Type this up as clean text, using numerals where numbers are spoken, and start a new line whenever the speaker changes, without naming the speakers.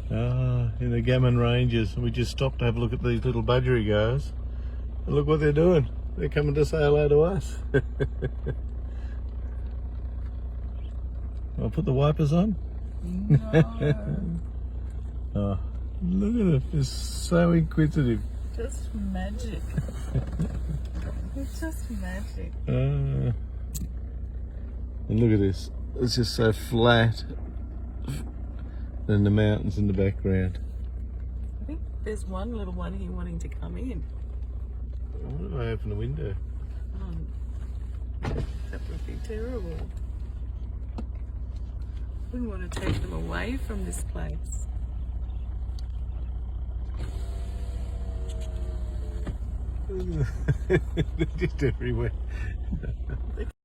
In the Gammon Ranges. We just stopped to have a look at these little budgie guys. And look what they're doing. They're coming to say hello to us. I'll put the wipers on.
No.
Oh, look at it. It's so inquisitive.
Just magic. It's just magic.
And look at this. It's just so flat. And the mountains in the background.
I think there's one little one here wanting to come in.
What if I open the window?
That would be terrible. Wouldn't want to take them away from this place.
They're just everywhere.